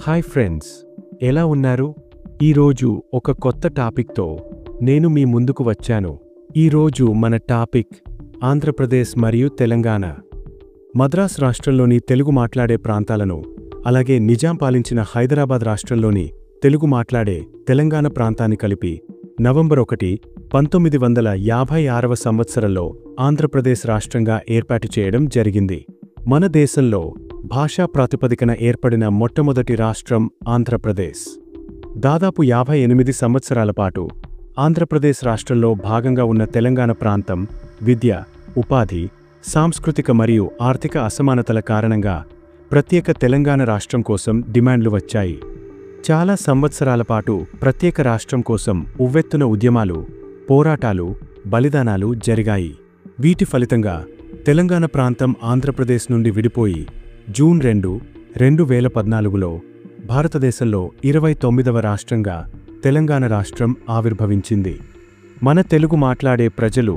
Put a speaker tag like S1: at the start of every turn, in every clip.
S1: Hi friends, ఎలా ఉన్నారు? ఈరోజు ఒక కొత్త టాపిక్తో నేను మీ ముందుకు వచ్చాను. ఈరోజు మన టాపిక్ ఆంధ్రప్రదేశ్ మరియు తెలంగాణ. మద్రాస్ రాష్ట్రంలోని తెలుగు మాట్లాడే ప్రాంతాలను, అలాగే నిజాం పాలించిన హైదరాబాద్ రాష్ట్రంలోని తెలుగు మాట్లాడే తెలంగాణ ప్రాంతాన్ని కలిపి నవంబర్ 1, 1956వ సంవత్సరంలో ఆంధ్రప్రదేశ్ రాష్ట్రంగా ఏర్పాటు చేయడం జరిగింది. మన దేశంలో భాషా ప్రాతిపదికన ఏర్పడిన మొట్టమొదటి రాష్ట్రం ఆంధ్రప్రదేశ్. దాదాపు 58 సంవత్సరాల పాటు ఆంధ్రప్రదేశ్ రాష్ట్రంలో భాగంగా ఉన్న తెలంగాణ ప్రాంతం విద్య, ఉపాధి, సాంస్కృతిక మరియు ఆర్థిక అసమానతల కారణంగా ప్రత్యేక తెలంగాణ రాష్ట్రం కోసం డిమాండ్లు వచ్చాయి. చాలా సంవత్సరాల పాటు ప్రత్యేక రాష్ట్రం కోసం ఉవ్వెత్తున ఉద్యమాలు, పోరాటాలు, బలిదానాలు జరిగాయి. వీటి ఫలితంగా తెలంగాణ ప్రాంతం ఆంధ్రప్రదేశ్ నుండి విడిపోయి జూన్ 2, 2014లో భారతదేశంలో 29వ రాష్ట్రంగా తెలంగాణ రాష్ట్రం ఆవిర్భవించింది. మన తెలుగు మాట్లాడే ప్రజలు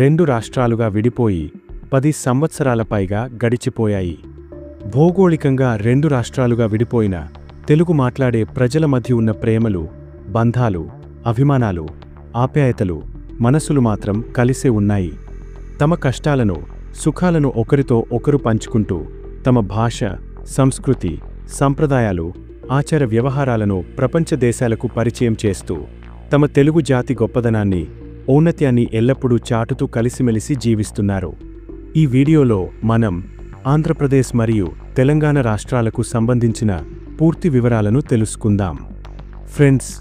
S1: 2 రాష్ట్రాలుగా విడిపోయి 10 సంవత్సరాల పైగా గడిచిపోయాయి. భౌగోళికంగా 2 రాష్ట్రాలుగా విడిపోయిన తెలుగు మాట్లాడే ప్రజల మధ్య ఉన్న ప్రేమలు, బంధాలు, అభిమానాలు, ఆప్యాయతలు, మనసులు మాత్రం కలిసే ఉన్నాయి. తమ కష్టాలను, సుఖాలను ఒకరితో ఒకరు పంచుకుంటూ తమ భాష, సంస్కృతి, సంప్రదాయాలు, ఆచార వ్యవహారాలను ప్రపంచ దేశాలకు పరిచయం చేస్తూ తమ తెలుగు జాతి గొప్పదనాన్ని, ఔన్నత్యాన్ని ఎల్లప్పుడూ చాటుతూ కలిసిమెలిసి జీవిస్తున్నారు. ఈ వీడియోలో మనం ఆంధ్రప్రదేశ్ మరియు తెలంగాణ రాష్ట్రాలకు సంబంధించిన పూర్తి వివరాలను తెలుసుకుందాం. ఫ్రెండ్స్,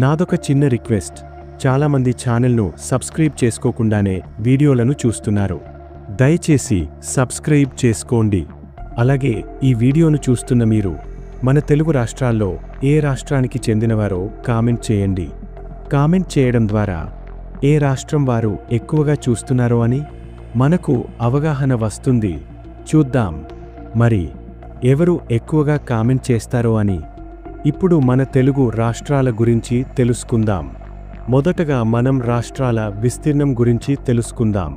S1: నాదొక చిన్న రిక్వెస్ట్. చాలామంది ఛానల్ను సబ్స్క్రైబ్ చేసుకోకుండానే వీడియోలను చూస్తున్నారు. దయచేసి సబ్స్క్రైబ్ చేసుకోండి. అలాగే ఈ వీడియోను చూస్తున్న మీరు మన తెలుగు రాష్ట్రాల్లో ఏ రాష్ట్రానికి చెందినవారో కామెంట్ చేయండి. కామెంట్ చేయడం ద్వారా ఏ రాష్ట్రం వారు ఎక్కువగా చూస్తున్నారో అని మనకు అవగాహన వస్తుంది. చూద్దాం మరి ఎవరు ఎక్కువగా కామెంట్ చేస్తారో అని. ఇప్పుడు మన తెలుగు రాష్ట్రాల గురించి తెలుసుకుందాం. మొదటగా మనం రాష్ట్రాల విస్తీర్ణం గురించి తెలుసుకుందాం.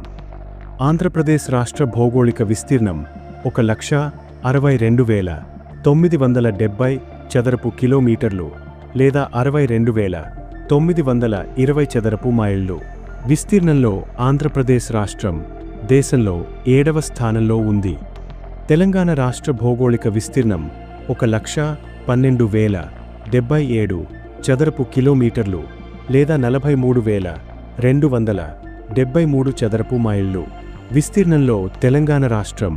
S1: ఆంధ్రప్రదేశ్ రాష్ట్ర భౌగోళిక విస్తీర్ణం 1,62,970 చదరపు కిలోమీటర్లు లేదా 62,920 చదరపు మైళ్ళు. విస్తీర్ణంలో ఆంధ్రప్రదేశ్ రాష్ట్రం దేశంలో 7వ స్థానంలో ఉంది. తెలంగాణ రాష్ట్ర భౌగోళిక విస్తీర్ణం 1,12,077 చదరపు కిలోమీటర్లు లేదా 43,273 చదరపు మైళ్ళు. విస్తీర్ణంలో తెలంగాణ రాష్ట్రం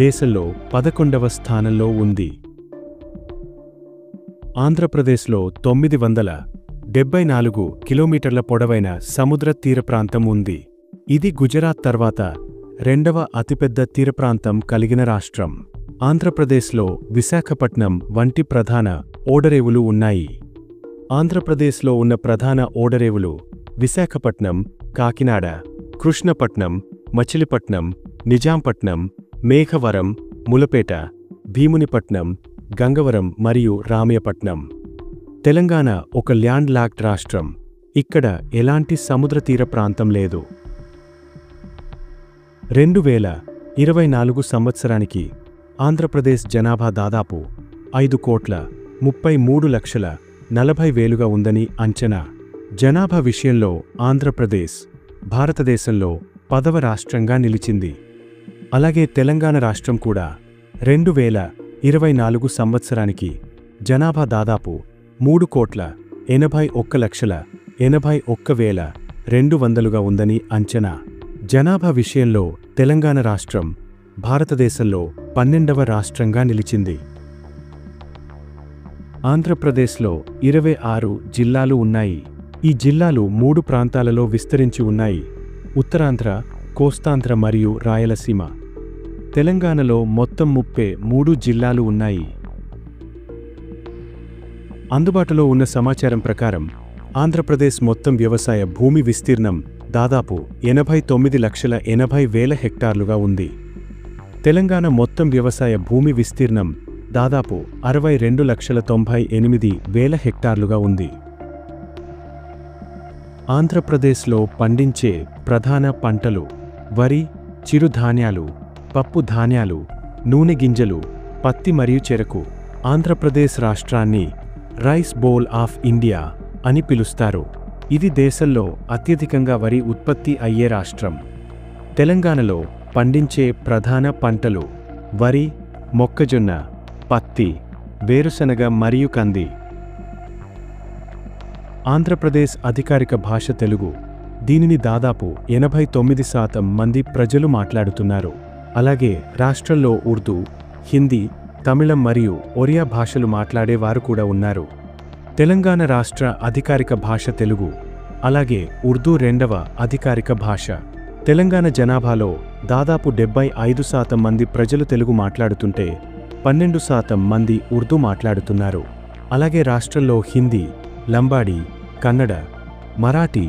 S1: దేశంలో 11వ స్థానంలో ఉంది. ఆంధ్రప్రదేశ్లో 974 కిలోమీటర్ల పొడవైన సముద్ర తీర ప్రాంతం ఉంది. ఇది గుజరాత్ తర్వాత 2వ అతిపెద్ద తీర ప్రాంతం కలిగిన రాష్ట్రం. ఆంధ్రప్రదేశ్లో విశాఖపట్నం వంటి ప్రధాన ఓడరేవులు ఉన్నాయి. ఆంధ్రప్రదేశ్లో ఉన్న ప్రధాన ఓడరేవులు విశాఖపట్నం, కాకినాడ, కృష్ణపట్నం, మచిలీపట్నం, నిజాంపట్నం, మేఘవరం, ములపేట, భీమునిపట్నం, గంగవరం మరియు రామయ్యపట్నం. తెలంగాణ ఒక ల్యాండ్ లాక్డ్ రాష్ట్రం. ఇక్కడ ఎలాంటి సముద్ర తీర ప్రాంతం లేదు. 2024 సంవత్సరానికి ఆంధ్రప్రదేశ్ జనాభా దాదాపు 5,33,40,000గా ఉందని అంచనా. జనాభా విషయంలో ఆంధ్రప్రదేశ్ భారతదేశంలో 10వ రాష్ట్రంగా నిలిచింది. అలాగే తెలంగాణ రాష్ట్రం కూడా 2024 సంవత్సరానికి జనాభా దాదాపు 3,81,81,200గా ఉందని అంచనా. జనాభా విషయంలో తెలంగాణ రాష్ట్రం భారతదేశంలో 12వ రాష్ట్రంగా నిలిచింది. ఆంధ్రప్రదేశ్లో 26 జిల్లాలు ఉన్నాయి. ఈ జిల్లాలు 3 ప్రాంతాలలో విస్తరించి ఉన్నాయి: ఉత్తరాంధ్ర, కోస్తాంధ్ర మరియు రాయలసీమ. తెలంగాణలో మొత్తం 33 జిల్లాలు ఉన్నాయి. అందుబాటులో ఉన్న సమాచారం ప్రకారం ఆంధ్రప్రదేశ్ మొత్తం వ్యవసాయ భూమి విస్తీర్ణం దాదాపు 89,80,000 హెక్టార్లుగా ఉంది. తెలంగాణ మొత్తం వ్యవసాయ భూమి విస్తీర్ణం దాదాపు 62,98,000 హెక్టార్లుగా ఉంది. ఆంధ్రప్రదేశ్లో పండించే ప్రధాన పంటలు వరి, చిరుధాన్యాలు, పప్పు ధాన్యాలు, నూనె గింజలు, పత్తి మరియు చెరకు. ఆంధ్రప్రదేశ్ రాష్ట్రాన్ని రైస్ బౌల్ ఆఫ్ ఇండియా అని పిలుస్తారు. ఇది దేశంలో అత్యధికంగా వరి ఉత్పత్తి అయ్యే రాష్ట్రం. తెలంగాణలో పండించే ప్రధాన పంటలు వరి, మొక్కజొన్న, పత్తి, వేరుశనగ మరియు కంది. ఆంధ్రప్రదేశ్ అధికారిక భాష తెలుగు. దీనిని దాదాపు 89% మంది ప్రజలు మాట్లాడుతున్నారు. అలాగే రాష్ట్రంలో ఉర్దూ, హిందీ, తమిళం మరియు ఒరియా భాషలు మాట్లాడేవారు కూడా ఉన్నారు. తెలంగాణ రాష్ట్ర అధికారిక భాష తెలుగు, అలాగే ఉర్దూ రెండవ అధికారిక భాష. తెలంగాణ జనాభాలో దాదాపు 75% మంది ప్రజలు తెలుగు మాట్లాడుతుంటే 12% మంది ఉర్దూ మాట్లాడుతున్నారు. అలాగే రాష్ట్రంలో హిందీ, లంబాడీ, కన్నడ, మరాఠీ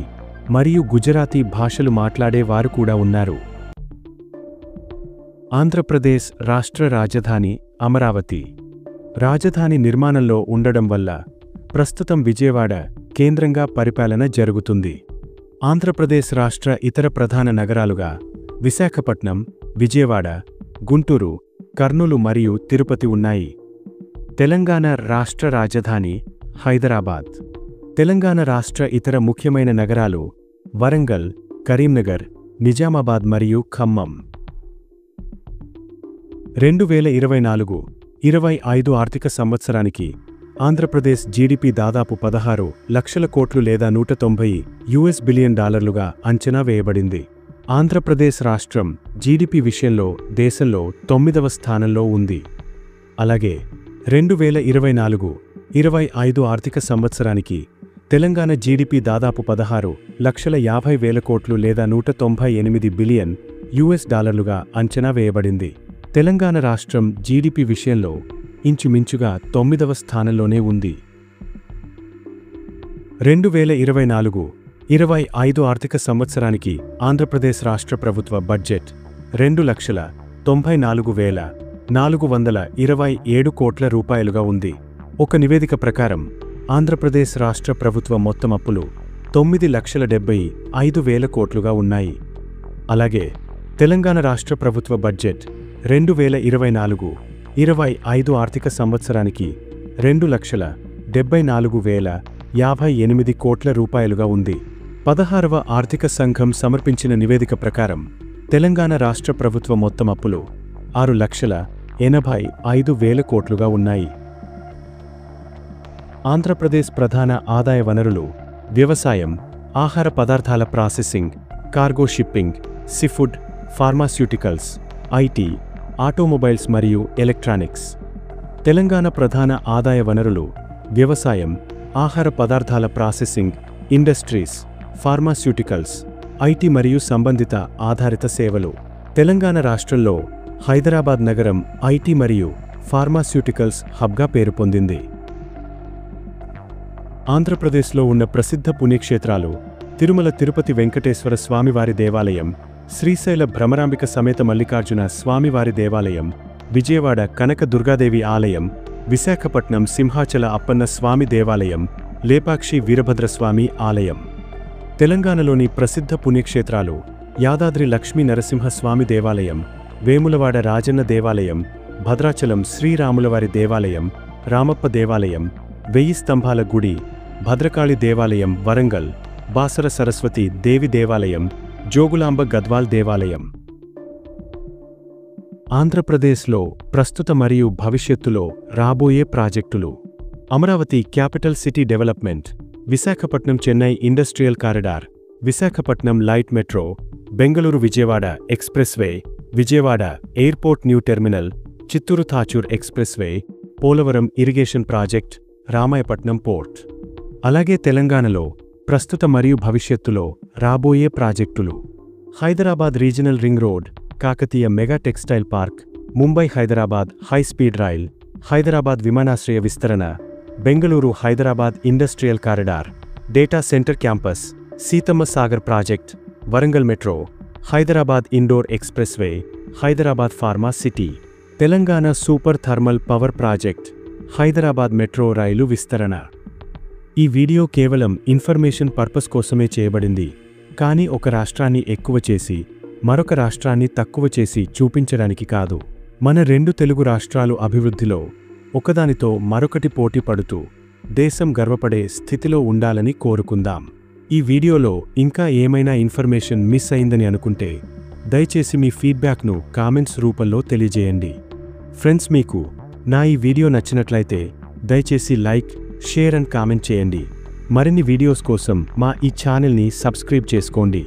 S1: మరియు గుజరాతీ భాషలు మాట్లాడేవారు కూడా ఉన్నారు. ఆంధ్రప్రదేశ్ రాష్ట్ర రాజధాని అమరావతి. రాజధాని నిర్మాణంలో ఉండడం వల్ల ప్రస్తుతం విజయవాడ కేంద్రంగా పరిపాలన జరుగుతుంది. ఆంధ్రప్రదేశ్ రాష్ట్ర ఇతర ప్రధాన నగరాలుగా విశాఖపట్నం, విజయవాడ, గుంటూరు, కర్నూలు మరియు తిరుపతి ఉన్నాయి. తెలంగాణ రాష్ట్ర రాజధాని హైదరాబాద్. తెలంగాణ రాష్ట్ర ఇతర ముఖ్యమైన నగరాలు వరంగల్, కరీంనగర్, నిజామాబాద్ మరియు ఖమ్మం. 2024-25 ఆర్థిక సంవత్సరానికి ఆంధ్రప్రదేశ్ జీడీపీ దాదాపు 16 లక్షల కోట్లు లేదా $190 బిలియన్ అంచనా వేయబడింది. ఆంధ్రప్రదేశ్ రాష్ట్రం జీడీపీ విషయంలో దేశంలో 9వ స్థానంలో ఉంది. అలాగే 2024-25 ఆర్థిక సంవత్సరానికి తెలంగాణ జీడీపీ దాదాపు 16,50,000 కోట్లు లేదా $198 బిలియన్ అంచనా వేయబడింది. తెలంగాణ రాష్ట్రం జీడీపీ విషయంలో ఇంచుమించుగా 9వ స్థానంలోనే ఉంది. 2024-25 ఆర్థిక సంవత్సరానికి ఆంధ్రప్రదేశ్ రాష్ట్ర ప్రభుత్వ బడ్జెట్ 2,94,427 కోట్ల రూపాయలుగా ఉంది. ఒక నివేదిక ప్రకారం ఆంధ్రప్రదేశ్ రాష్ట్ర ప్రభుత్వ మొత్తం అప్పులు 9,75,000 కోట్లుగా ఉన్నాయి. అలాగే తెలంగాణ రాష్ట్ర ప్రభుత్వ బడ్జెట్ 2024-25 ఆర్థిక సంవత్సరానికి 2,74,058 కోట్ల రూపాయలుగా ఉంది. 16వ ఆర్థిక సంఘం సమర్పించిన నివేదిక ప్రకారం తెలంగాణ రాష్ట్ర ప్రభుత్వ మొత్తం అప్పులు 6,85,000 కోట్లుగా ఉన్నాయి. ఆంధ్రప్రదేశ్ ప్రధాన ఆదాయ వనరులు వ్యవసాయం, ఆహార పదార్థాల processing, cargo shipping, seafood, pharmaceuticals, IT, automobiles మరియు ఎలక్ట్రానిక్స్. తెలంగాణ ప్రధాన ఆదాయ వనరులు వ్యవసాయం, ఆహార పదార్థాల ప్రాసెసింగ్, ఇండస్ట్రీస్, ఫార్మాస్యూటికల్స్, ఐటీ మరియు సంబంధిత ఆధారిత సేవలు. తెలంగాణ రాష్ట్రంలో హైదరాబాద్ నగరం ఐటీ మరియు ఫార్మాస్యూటికల్స్ హబ్గా పేరు పొందింది. ఆంధ్రప్రదేశ్లో ఉన్న ప్రసిద్ధ పుణ్యక్షేత్రాలు తిరుమల తిరుపతి వెంకటేశ్వర స్వామివారి దేవాలయం, శ్రీశైల భ్రమరాంబిక సమేత మల్లికార్జున స్వామివారి దేవాలయం, విజయవాడ కనక దుర్గాదేవి ఆలయం, విశాఖపట్నం సింహాచల అప్పన్న స్వామి దేవాలయం, లేపాక్షి వీరభద్రస్వామి ఆలయం. తెలంగాణలోని ప్రసిద్ధ పుణ్యక్షేత్రాలు యాదాద్రి లక్ష్మీ నరసింహస్వామి దేవాలయం, వేములవాడ రాజన్న దేవాలయం, భద్రాచలం శ్రీరాములవారి దేవాలయం, రామప్ప దేవాలయం, 1000 స్తంభాల గుడి, భద్రకాళి దేవాలయం వరంగల్, బాసర సరస్వతి దేవి దేవాలయం, జోగులాంబ గద్వాల్ దేవాలయం. ఆంధ్రప్రదేశ్లో ప్రస్తుత మరియు భవిష్యత్తులో రాబోయే ప్రాజెక్టులు: Amaravati capital city development, Visakhapatnam Chennai industrial corridor, Visakhapatnam light metro, Bengaluru Vijayawada expressway, Vijayawada airport new terminal, Chittoor Thachur expressway, Polavaram irrigation project, Ramayapatnam port. అలాగే తెలంగాణలో ప్రస్తుత మరియు భవిష్యత్తులో రాబోయే ప్రాజెక్టులు: Hyderabad regional ring road, Kakatiya mega textile park, Mumbai Hyderabad high speed rail, Hyderabad విమానాశ్రయ విస్తరణ, Bengaluru Hyderabad industrial corridor, data centre campus, Seethamma Sagar project, Warangal metro, Hyderabad Indore expressway, Hyderabad pharma city. Telangana super thermal power project, Hyderabad metro rail విస్తరణ. ఈ వీడియో కేవలం ఇన్ఫర్మేషన్ పర్పస్ కోసమే చేయబడింది, కానీ ఒక రాష్ట్రాన్ని ఎక్కువ చేసి మరొక రాష్ట్రాన్ని తక్కువ చేసి చూపించడానికి కాదు. మన 2 తెలుగు రాష్ట్రాలు అభివృద్ధిలో ఒకదానితో మరొకటి పోటీ పడుతూ దేశం గర్వపడే స్థితిలో ఉండాలని కోరుకుందాం. ఈ వీడియోలో ఇంకా ఏమైనా ఇన్ఫర్మేషన్ మిస్ అయిందని అనుకుంటే దయచేసి మీ ఫీడ్బ్యాక్ను కామెంట్స్ రూపంలో తెలియజేయండి. ఫ్రెండ్స్, మీకు నా ఈ వీడియో నచ్చినట్లయితే దయచేసి లైక్, షేర్ అండ్ కామెంట్ చేయండి. మరిన్ని వీడియోస్ కోసం మా ఈ ఛానల్ని సబ్స్క్రైబ్ చేసుకోండి.